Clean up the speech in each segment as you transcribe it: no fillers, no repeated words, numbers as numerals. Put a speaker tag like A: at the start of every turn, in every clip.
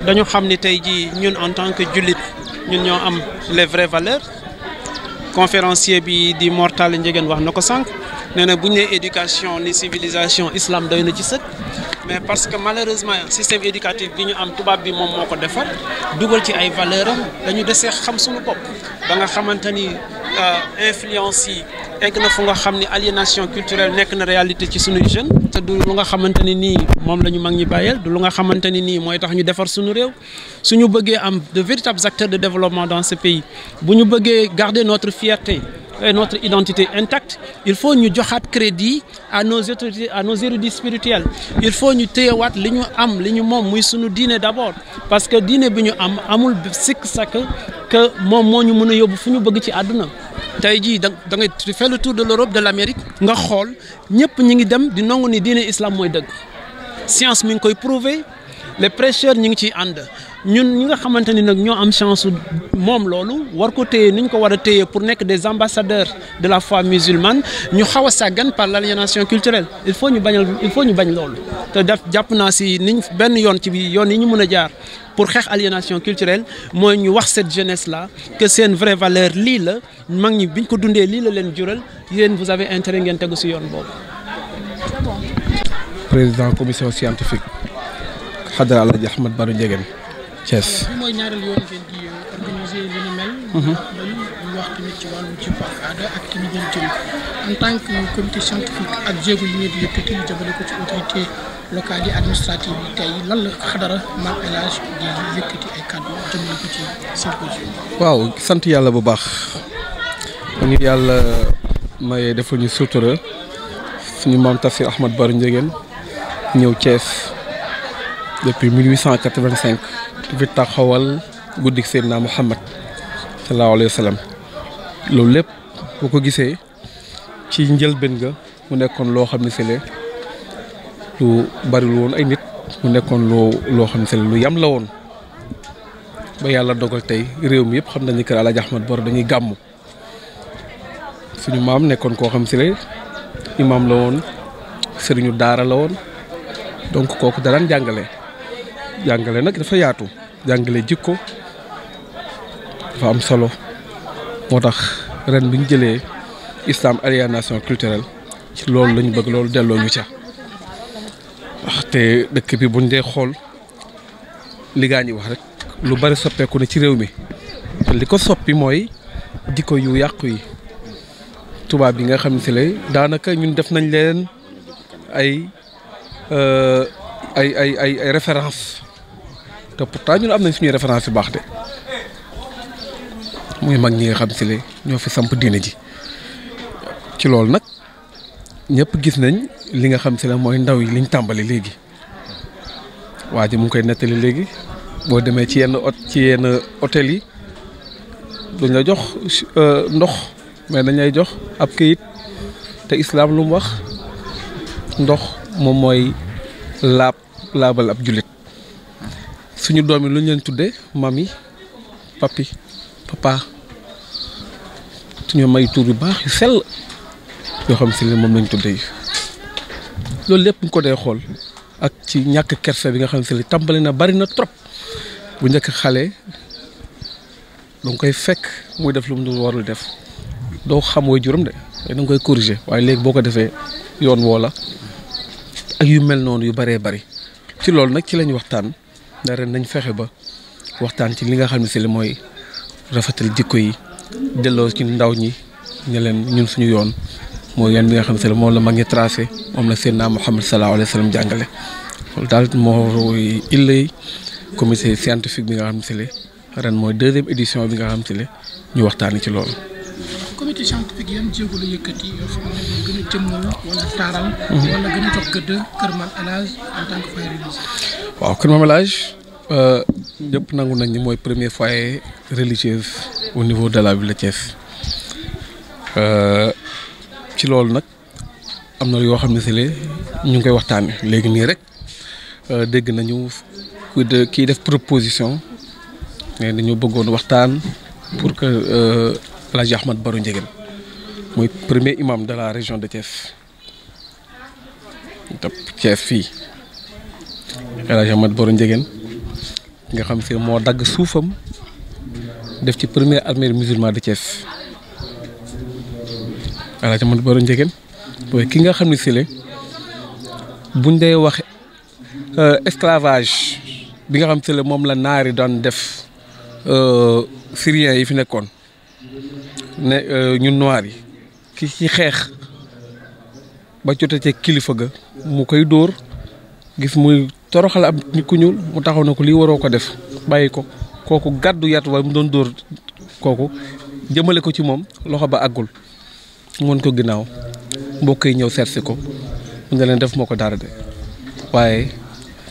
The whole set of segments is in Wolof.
A: dañu xam ni tey jii ñun en tant que jullit ñun ñoo am les vraies valeurs conférencier bi di Mor Talla Ndiéguène wax na ko sànq nee na bu ñu nee éducation ni civilisation islam doy na ci sëkk mais parce que malheureusement système éducatif bi ñu am tubaab bi moom moo ko defar dugal ci ay valeurs am dañu desee xam suñu bopp ba nga xamante ni influence yi egg na fu nga xam ni aliénation culturelle nekk na réalité ci suñuy jeunes te du lu nga xamante ni nii moom la ñu mag ñi bàyyeel du lu nga xamante ni nii mooy tax ñu defar suñu réew suñu bëggee am de véritables acteurs de développement dans ce pays bu ñu bëggee garder notre fierté et notre identité intacte il faut ñu joxaat crédit à nos autorités à nos érudits spirituels il faut ñu téyewaat li ñu am li ñu moom muy suñu diine d'abord parce que diine bi ñu am amul sikk sakk que moom moo ñu mën a yóbbu fu ñu bëgg ci àdduna tey jii da ngay faire le tour de l'Europe de l'Amérique nga xool ñëpp ñi ngi dem di nangu ni diine islam mooy dëgg science mi ngi koy prouver les prêcheurs ñi ngi ciy ànd ñun ñi nga xamante ni nag ñoo am chance moom loolu war ko téye ni ñu ko war a téye pour nekk des ambassadeurs de la foi musulmane ñu xaw a sàggan par l'aliénation culturelle il faut ñu bañ loolu te def jàpp naa si niñ benn yoon ci bi yoon yi ñu mën a jaar pour xeex aliénation culturelle mooy ñu wax cette jeunesse là que seen vraie valeur lii la mag ñi biñ ko dundee lii la leen jural yéen vous avez intérêt ngeen tegu si yoon boobu.
B: président commission scientifique Hadara Alaaji Ahmed Baro Ndiéguène Thiès.
C: bi mooy ñaareel yoon ngeen di organiser li ñu mel. dañu wax tamit ci wàllum ci aada ak ki ñu jël jël en tant que comité scientifique ak jéego yi ngeen di yëkkati jëmale ko ci autorité locale yi administrative yi tey lan la Hadara Mame El Hadj di yëkkati ay kàddu jëmale ko ci symposium.
B: waaw sant yàlla bu baax ñu yàlla may defal ñu sutura suñu maam Tafsir Ahmed Baro Ndiéguène ñëw Thiès depuis 1885. fi taxawal guddik Seydina Muhammad sallallahu alayhi wa sallam loolu lépp boo ko gisee ci njëlbéen nga mu nekkoon loo xam ne si lu bariwul woon ay nit mu nekkoon loo xam ne si lu yam la woon ba yàlla dogal tey réew mi yëpp xam nañu kër Alaaji Ahmed Baro dañuy gàmmu suñu maam nekkoon koo xam si ne imaam la woon sëriñu daara la woon donc kooku daraan jàngale nag dafa yaatu jàngale jikko dafa am solo moo tax ren bi ñu jëlee islam aliénation culturelle ci loolu lañu bëgg loolu delloo ñu ca wax te dëkk bi buñ dee xool li gaa ñi wax rek lu bari soppeeku na ci réew mi te li ko soppi mooy jikko yu yàqu yi tubaab yi nga xam ne si lay daanaka ñun def nañ leen ay référence te pourtant ñun am nañ suñuy référence yu baax de muy mag ñi nga xam si le ñoo fi samp diine ji ci loolu nag ñëpp gis nañ li nga xam si la mooy ndaw yi liñ tàmbali léegi waa ji mu ngi koy nettali léegi boo demee ci yenn hôtel yi duñ la jox ndox mais dañ lay jox ab këyit te islam lu mu wax ndox moom mooy laabal ab jullit suñu doom yi lu ñu leen tuddee mami papi papa suñu may tur yu baax yu sell yoo xam si ne moom lañ tuddee loolu lépp ñu ko dee xool ak ci ñàkk kersa bi nga xam si ne tàmbali na bari na trop bu njëkk xale danga koy fekk muy def lu mu warul def doo xam way juróom de da nga koy corriger waaye léegi boo ko defee yoon woo la ak yu mel noonu yu bëree bëri ci loolu nag ci lañ waxtaan na ren nañ fexe ba waxtaan ci li nga xam ne si li mooy rafetal jikko yi delloo ci ndaw ñi ne leen ñun suñu yoon mooy yoon bi nga xam ne si li moom la mag ñi tracé moom la Seydina Muhammad sallallahu alayhi wa sallam jàngale loolu daal moo illay comité scientifique bi nga xam ne si li ren mooy 2e édition bi nga xam ne si li ñu waxtaani ci loolu.
C: comité scientifique yan jéego la yëkkati yoo xam ne gën a jëmmal wala taaral. wala gën a jox gëdd Kër Mame El Hadj en tant que foyer religieux.
B: waaw Kër Mame El Hadj ñëpp nangu nañ ni mooy premier foyer religieux au niveau de la ville de Thiès ci loolu nag am na yoo xam ne si ñu ngi koy waxtaanee léegi nii rek dégg nañu kii def proposition ne dañoo bëggoon waxtaan pour que El Hadj Ahmed Baro Ndiéguène mooy premier imam de la région de Thiès te Thiès fii El Hadj Ahmed Baro Ndiéguène nga xam si moo dagg suufam def ci premier armée musulman de Thiès Alaaji Ahmad Baro Ndiéguène mooy ki nga xam ne si le buñ dee wax esclavage bi nga xam si le moom la naari daan def syriens yi fi nekkoon ne ñun noirs yi ki ci xeex ba jotee ci kilifa ga mu koy dóor gis muy toroxal ab nit ku ñuul mu taxaw na ko lii waroo ko def bàyyi ko kooku gàddu yat waaye mu doon dóor kooku jëmale ko ci moom loxo ba àggul mën ko ginnaaw mbokk yi ñëw seet si ko mu ne leen def moo ko dara de waaye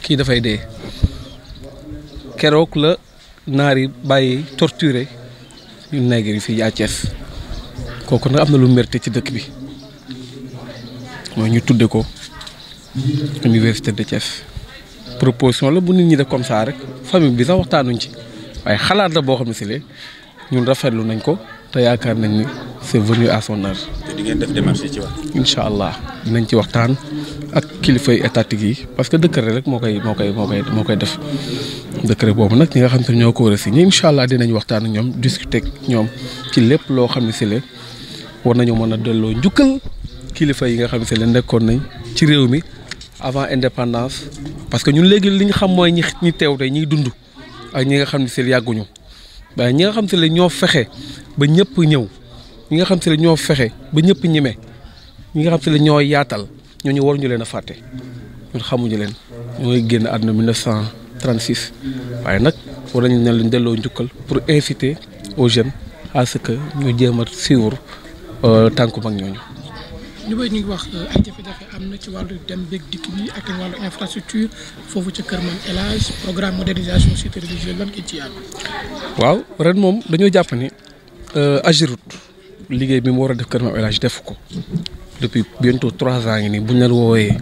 B: kii dafay dee keroog la naar yi bàyyi torturé ñu négri fii à Thiès kooku nag am na lu mérité ci dëkk bi mooy ñu tudde ko université de Thiès proposition la bu nit ñi def comme ça rek famille bi sax waxtaanuñ ci waaye xalaat la boo xam ne si ñun rafetlu nañ ko te yaakaar nañ ni c'est venu à son heure.
D: te di ngeen def démarche ci wax.
B: incha allah dinañ ci waxtaan ak kilifay étatique yi parce que décret rek moo koy def décret boobu nag ñi nga xam ne ñoo ko war a signé incha allah dinañ waxtaan ak ñoom discuter ak ñoom ci lépp loo xam ne si war nañoo mën a delloo njukkal kilifa yi nga xam ne si nekkoon nañ ci réew mi avant indépendance parce que ñun léegi li ñu xam mooy ñi teew tey ñiy dund ak ñi nga xam ne si yàgguñu waaye ñi nga xam si ñoo fexe ba ñëpp ñëw ñi nga xam si ñoo fexe ba ñëpp ñeme ñi nga xam si ñoo yaatal ñooñu waruñu leen a fàtte ñun xamuñu leen ñooy génn àdduna 1936 waaye nag war nañu leen delloo njukkal pour inciter aux jeunes à ce que ñu jéem a suivre tànku mag ñooñu.
C: ñu bëri ñu ngi wax ay jafe-jafe am na ci wàllu dem beeg dikk bi ak wàllu infrastructure foofu ca Kër Mame El Hadj programme modernisation cité religieuse lan ngeen ci yàlla.
B: waaw ren moom dañoo jàpp ni Ageroute liggéey bi mu war a def Kër Mame El Hadj def ko depuis bientôt 3 ans ngi nii buñ leen woowee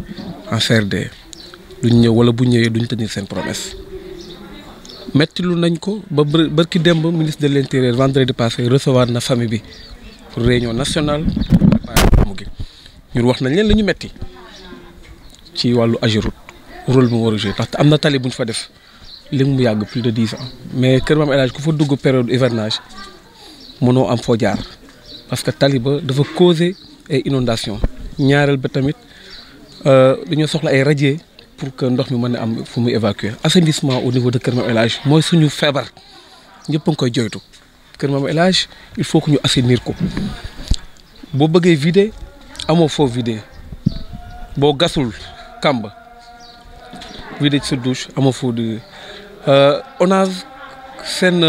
B: en CRD duñ ñëw wala bu ñëwee duñ tenir seen promesse. metti lu nañ ko ba bërki démb ministre de l'intérieur vendredi passé recevoir na famille bi pour réunion nationale mu gi ñun wax nañ leen li ñu metti ci wàllu Ageroute rôle bi mu war a jouer ndaxte am na tali bu ñu fa def li mu yàgg plus de 10 ans mais Kër Mame El Hadj ku fa dugg période hivernage mënoo am foo jaar parce que tali ba dafa causer ay inondation ñaareel ba tamit dañoo soxla ay radier pour que ndox mi mën a am fu muy évacuer assainissement au niveau de Kër Mame El Hadj mooy suñu feebar ñëpp a ngi koy joytu Kër Mame El Hadj il faut que ñu assainir ko boo bëggee vider amoo foo vider boo gasul kàmb vider ci sa douche amoo foo di ONAS seen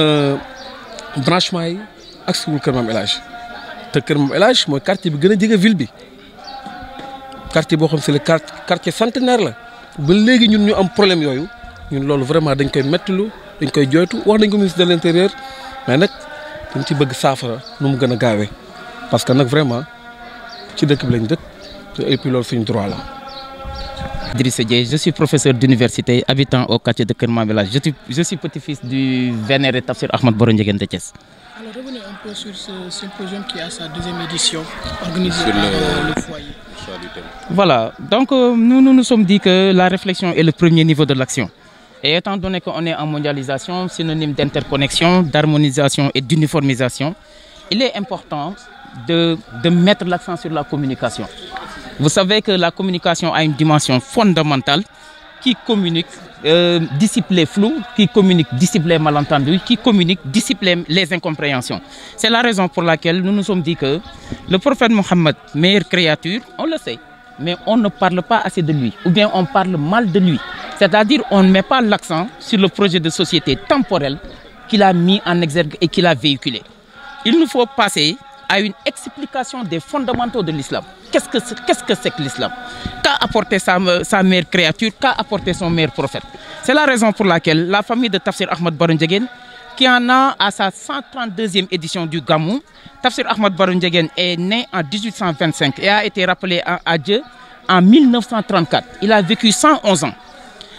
B: branchement yi ak siwul Kër Mame El Hadj te Kër Mame El Hadj mooy quartier bi gën a jege ville bi quartier boo xam c'est le quartier centenaire la ba léegi ñun ñu am problème yooyu ñun loolu vraiment dañ koy mettilu dañ koy jooytu wax nañ ko ministre de l'intérieur mais nag dañ ci bëgg saafara nu mu gën a gaawee parce que nag vraiment ci dëkk bi lañ dëkk et puis loolu suñu droit la.
E: Idrissa Dieye, je suis professeur d'université habitant au quartier de Kër Mame El Hadj. Je suis petit-fils du vénéré Tafsir Ahmad Baro Ndiéguène de Thiès.
C: Alors revenez un peu sur ce symposium qui a sa deuxième édition organisée par le foyer.
E: Voilà, donc nous nous sommes dit que la réflexion est le premier niveau de l'action. Et étant donné qu'on est en mondialisation, synonyme d'interconnexion, d'harmonisation et d'uniformisation, il est important de mettre l'accent sur la communication. Vous savez que la communication a une dimension fondamentale qui communique, dissipe les flous, qui communique, dissipe les malentendus, qui communique, dissipe les incompréhensions. C'est la raison pour laquelle nous nous sommes dit que le prophète Mohammed, meilleure créature, on le sait, mais on ne parle pas assez de lui, ou bien on parle mal de lui. C'est-à-dire on ne met pas l'accent sur le projet de société temporel qu'il a mis en exergue et qu'il a véhiculé. Il nous faut passer à une explication des fondamentaux de l'islam. Qu'est-ce que c'est que l'islam? Qu'a apporté sa meilleure créature? Qu'a apporté son meilleur prophète? C'est la raison pour laquelle la famille de Tafsir Ahmad Baro Ndiéguène, qui en a à sa 132e édition du Gamou, Tafsir Ahmad Baro Ndiéguène est né en 1825 et a été rappelé à Dieu en 1934. Il a vécu 111 ans.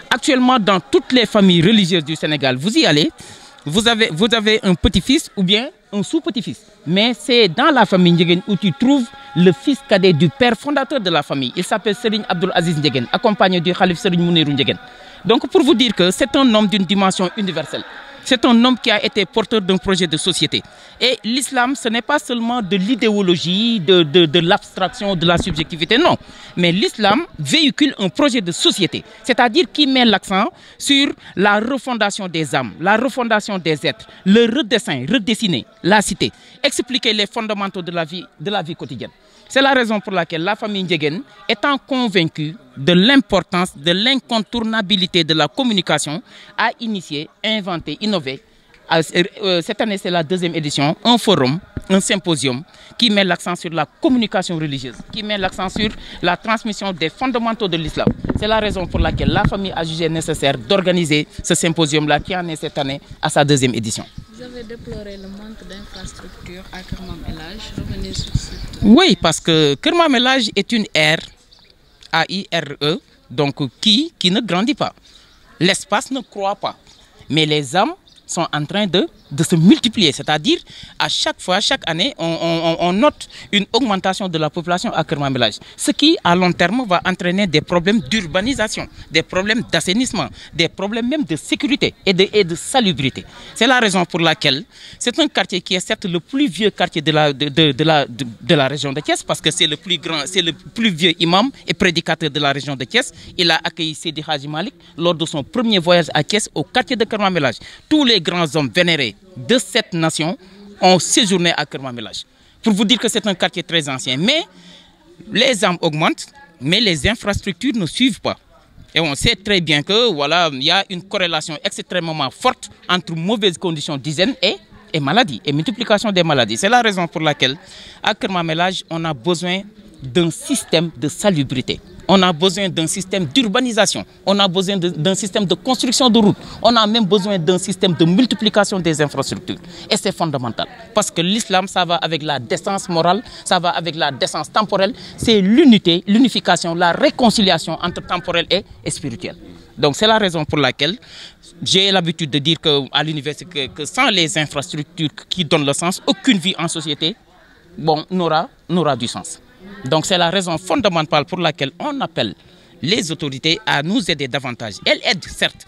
E: Actuellement, dans toutes les familles religieuses du Sénégal, vous y allez, vous avez un petit-fils ou bien un sous-petit-fils. Mais c'est dans la famille Ndiéguène où tu trouves le fils cadet du père fondateur de la famille. Il s'appelle Serigne Abdoul Aziz Ndiéguène, accompagné du Khalif Serigne Mounirou Ndiéguène. Donc pour vous dire que c'est un homme d'une dimension universelle. C'est un homme qui a été porteur d'un projet de société. Et l'islam, ce n'est pas seulement de l'idéologie, de l'abstraction, de la subjectivité, non. Mais l'islam véhicule un projet de société, c'est-à-dire qui met l'accent sur la refondation des âmes, la refondation des êtres, le redessin, redessiner la cité, expliquer les fondamentaux de la vie quotidienne. C'est la raison pour laquelle la famille Ndiéguène, étant convaincue de l'importance, de l'incontournabilité de la communication, a initié, inventé, innové. Cette année, c'est la 2e édition, un forum, un symposium qui met l'accent sur la communication religieuse, qui met l'accent sur la transmission des fondamentaux de l'islam. C'est la raison pour laquelle la famille a jugé nécessaire d'organiser ce symposium-là qui en est cette année à sa 2e édition.
D: Vous avez déploré le manque d'infrastructures à Keur Mamel-Hadj. Revenez sur ce...
E: Oui, parce que Keur Mamel-Hadj est une aire, A-I-R-E, donc qui ne grandit pas. L'espace ne croît pas, mais les âmes sont en train de se multiplier. C'est-à-dire, à chaque fois, chaque année, on note une augmentation de la population à Keur Mamel-Hadj. Ce qui, à long terme, va entraîner des problèmes d'urbanisation, des problèmes d'assainissement, des problèmes même de sécurité et de salubrité. C'est la raison pour laquelle c'est un quartier qui est certes le plus vieux quartier de la région de Thiès, parce que c'est le plus vieux imam et prédicateur de la région de Thiès. Il a accueilli Seydi Hadji Malick lors de son premier voyage à Thiès au quartier de Keur Mamel-Hadj. Tous les grands hommes vénérés de cette nation ont séjourné à Keur Mamel-Hadj. Pour vous dire que c'est un quartier très ancien. Mais les âmes augmentent, mais les infrastructures ne suivent pas. Et on sait très bien que voilà, il y a une corrélation extrêmement forte entre mauvaises conditions d'hygiène et maladies, et multiplication des maladies. C'est la raison pour laquelle à Keur Mamel-Hadj, on a besoin d'un système de salubrité. On a besoin d'un système d'urbanisation, on a besoin d'un système de construction de routes, on a même besoin d'un système de multiplication des infrastructures. Et c'est fondamental, parce que l'islam, ça va avec la décence morale, ça va avec la décence temporelle, c'est l'unité, l'unification, la réconciliation entre temporel et spirituel. Donc c'est la raison pour laquelle j'ai l'habitude de dire qu'à l'université, que sans les infrastructures qui donnent le sens, aucune vie en société n'aura du sens. Donc c'est la raison fondamentale pour laquelle on appelle les autorités à nous aider davantage. Elles aident certes,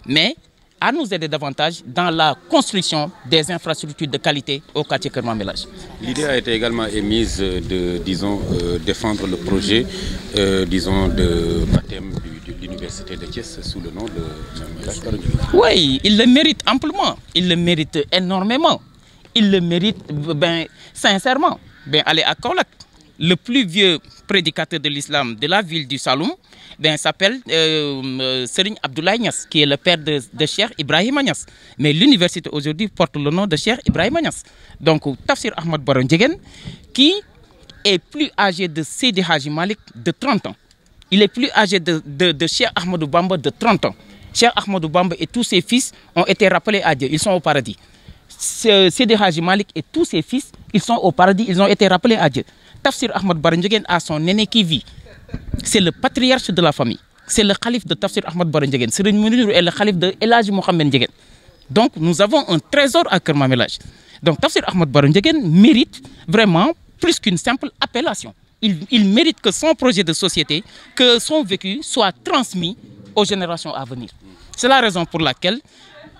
E: mais à nous aider davantage dans la construction des infrastructures de qualité au quartier Keur Mamel-Hadj.
F: L'idée a été également émise de, disons, défendre le projet, disons, de baptême de l'université de Thiès sous le nom de Mamel-Hadj.
E: Oui, il le mérite amplement, il le mérite énormément, il le mérite sincèrement. Allez à Kaolack. Le plus vieux prédicateur de l'islam de la ville du Saloum s'appelle Serigne Abdoulaye Niass, qui est le père de Cheikh Ibrahima Niass. Mais l'université aujourd'hui porte le nom de Cheikh Ibrahima Niass. Donc Tafsir Ahmad Baro Ndiéguène, qui est plus âgé de Seydi Hadji Malick de 30 ans. Il est plus âgé de Cheikh Ahmadou Bamba de 30 ans. Cheikh Ahmadou Bamba et tous ses fils ont été rappelés à Dieu, ils sont au paradis. Seydi Hadji Malick et tous ses fils, ils sont au paradis, ils ont été rappelés à Dieu. Tafsir Ahmad Baro Ndiéguène a son aîné qui vit. C'est le patriarche de la famille. C'est le calife de Tafsir Ahmad Baro Ndiéguène. Serigne Mounirou est le calife de El Hadji Mohamed Ndiéguène. Donc nous avons un trésor à Keur Mamel-Hadj. Donc Tafsir Ahmad Baro Ndiéguène mérite vraiment plus qu'une simple appellation. Il mérite que son projet de société, que son vécu soit transmis aux générations à venir. C'est la raison pour laquelle,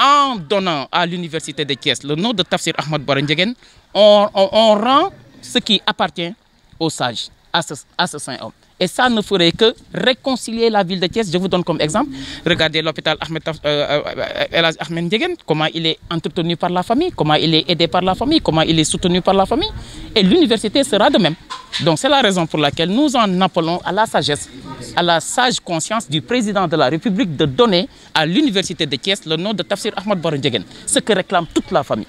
E: en donnant à l'université de Thiès le nom de Tafsir Ahmad Baro Ndiéguène, on rend ce qui appartient aux sages, à ce saint homme. Et ça ne ferait que réconcilier la ville de Thiès. Je vous donne comme exemple, regardez l'hôpital El Hadji Ahmed Ndiéguène, comment il est entretenu par la famille, comment il est aidé par la famille, comment il est soutenu par la famille. Et l'université sera de même. Donc c'est la raison pour laquelle nous en appelons à la sagesse, à la sage conscience du président de la République de donner à l'université de Thiès le nom de Tafsir Ahmad Baro Ndiéguène, ce que réclame toute la famille.